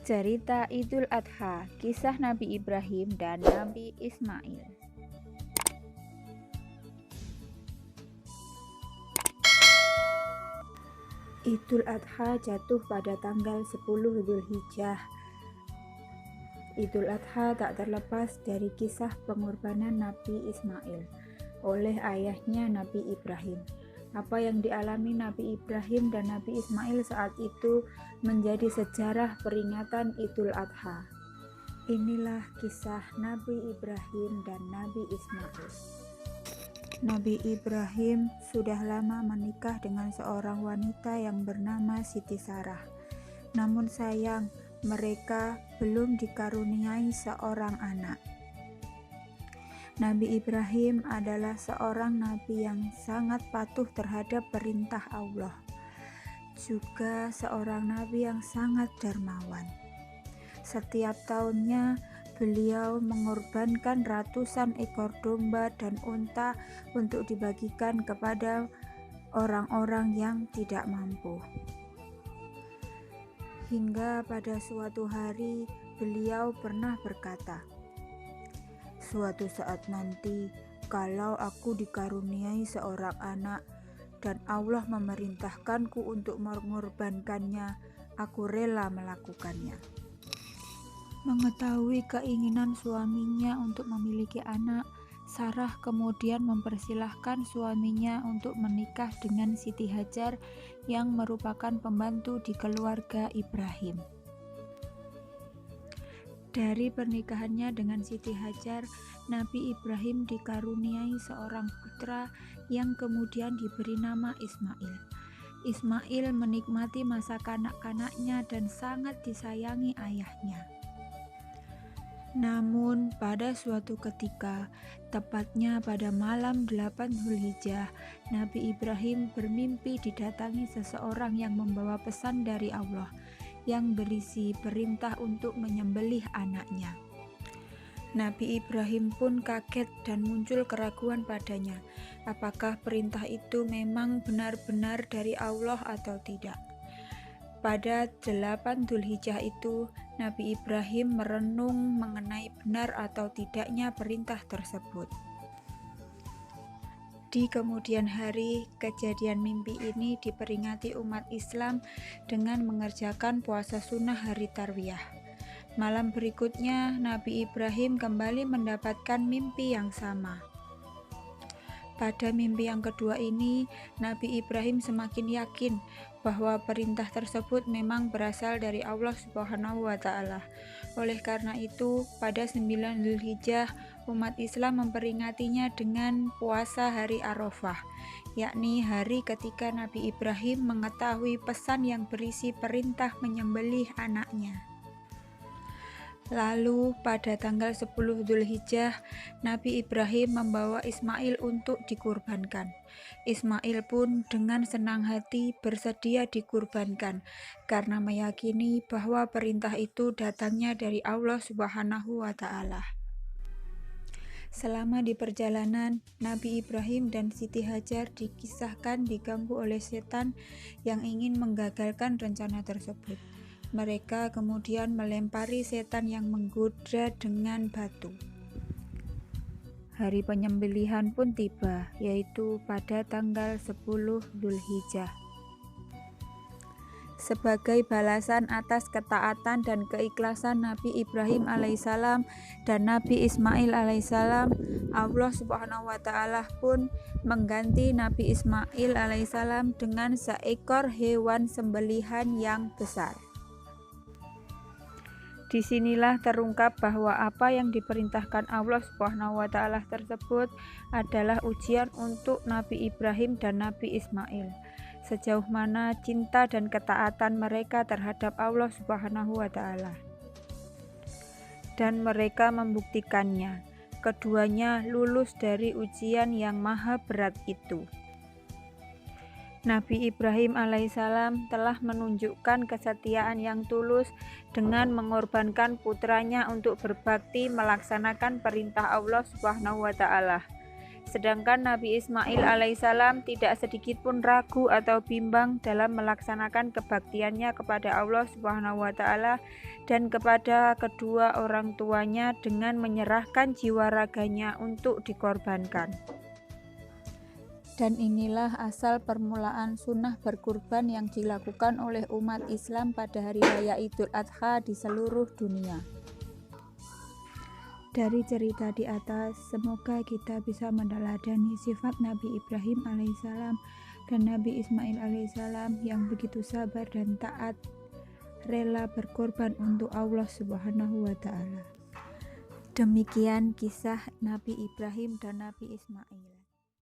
Cerita Idul Adha, kisah Nabi Ibrahim dan Nabi Ismail. Idul Adha jatuh pada tanggal 10 Dzulhijjah. Idul Adha tak terlepas dari kisah pengorbanan Nabi Ismail oleh ayahnya Nabi Ibrahim. Apa yang dialami Nabi Ibrahim dan Nabi Ismail saat itu menjadi sejarah peringatan Idul Adha. Inilah kisah Nabi Ibrahim dan Nabi Ismail. Nabi Ibrahim sudah lama menikah dengan seorang wanita yang bernama Siti Sarah. Namun sayang, mereka belum dikaruniai seorang anak. Nabi Ibrahim adalah seorang nabi yang sangat patuh terhadap perintah Allah, juga seorang nabi yang sangat dermawan. Setiap tahunnya beliau mengorbankan ratusan ekor domba dan unta untuk dibagikan kepada orang-orang yang tidak mampu. Hingga pada suatu hari beliau pernah berkata, "Suatu saat nanti, kalau aku dikaruniai seorang anak dan Allah memerintahkanku untuk mengorbankannya, aku rela melakukannya." Mengetahui keinginan suaminya untuk memiliki anak, Sarah kemudian mempersilahkan suaminya untuk menikah dengan Siti Hajar yang merupakan pembantu di keluarga Ibrahim. Dari pernikahannya dengan Siti Hajar, Nabi Ibrahim dikaruniai seorang putra yang kemudian diberi nama Ismail. Ismail menikmati masa kanak-kanaknya dan sangat disayangi ayahnya. Namun pada suatu ketika, tepatnya pada malam 8 Dzulhijjah, Nabi Ibrahim bermimpi didatangi seseorang yang membawa pesan dari Allah yang berisi perintah untuk menyembelih anaknya. Nabi Ibrahim pun kaget dan muncul keraguan padanya, apakah perintah itu memang benar-benar dari Allah atau tidak. Pada 8 Dzulhijjah itu, Nabi Ibrahim merenung mengenai benar atau tidaknya perintah tersebut. Di kemudian hari, kejadian mimpi ini diperingati umat Islam dengan mengerjakan puasa sunnah hari Tarwiyah. Malam berikutnya, Nabi Ibrahim kembali mendapatkan mimpi yang sama. Pada mimpi yang kedua ini, Nabi Ibrahim semakin yakin bahwa perintah tersebut memang berasal dari Allah Subhanahu wa Ta'ala. Oleh karena itu, pada 9 Dzulhijjah, umat Islam memperingatinya dengan puasa hari Arafah, yakni hari ketika Nabi Ibrahim mengetahui pesan yang berisi perintah menyembelih anaknya. Lalu pada tanggal 10 Dzulhijjah, Nabi Ibrahim membawa Ismail untuk dikurbankan. Ismail pun dengan senang hati bersedia dikurbankan karena meyakini bahwa perintah itu datangnya dari Allah Subhanahu wa Ta'ala. Selama di perjalanan, Nabi Ibrahim dan Siti Hajar dikisahkan diganggu oleh setan yang ingin menggagalkan rencana tersebut. Mereka kemudian melempari setan yang menggoda dengan batu. Hari penyembelihan pun tiba, yaitu pada tanggal 10 Dzulhijjah. Sebagai balasan atas ketaatan dan keikhlasan Nabi Ibrahim alaihissalam dan Nabi Ismail alaihissalam, Allah Subhanahu wa Ta'ala pun mengganti Nabi Ismail alaihissalam dengan seekor hewan sembelihan yang besar. Disinilah terungkap bahwa apa yang diperintahkan Allah Subhanahu wa Ta'ala tersebut adalah ujian untuk Nabi Ibrahim dan Nabi Ismail. Sejauh mana cinta dan ketaatan mereka terhadap Allah Subhanahu wa Ta'ala. Dan mereka membuktikannya. Keduanya lulus dari ujian yang maha berat itu. Nabi Ibrahim alaihissalam telah menunjukkan kesetiaan yang tulus dengan mengorbankan putranya untuk berbakti melaksanakan perintah Allah Subhanahu wa Ta'ala. Sedangkan Nabi Ismail alaihissalam tidak sedikit pun ragu atau bimbang dalam melaksanakan kebaktiannya kepada Allah Subhanahu wa Ta'ala dan kepada kedua orang tuanya dengan menyerahkan jiwa raganya untuk dikorbankan. Dan inilah asal permulaan sunnah berkurban yang dilakukan oleh umat Islam pada hari raya Idul Adha di seluruh dunia. Dari cerita di atas, semoga kita bisa meneladani sifat Nabi Ibrahim alaihissalam dan Nabi Ismail alaihissalam yang begitu sabar dan taat, rela berkorban untuk Allah Subhanahu wa Ta'ala. Demikian kisah Nabi Ibrahim dan Nabi Ismail.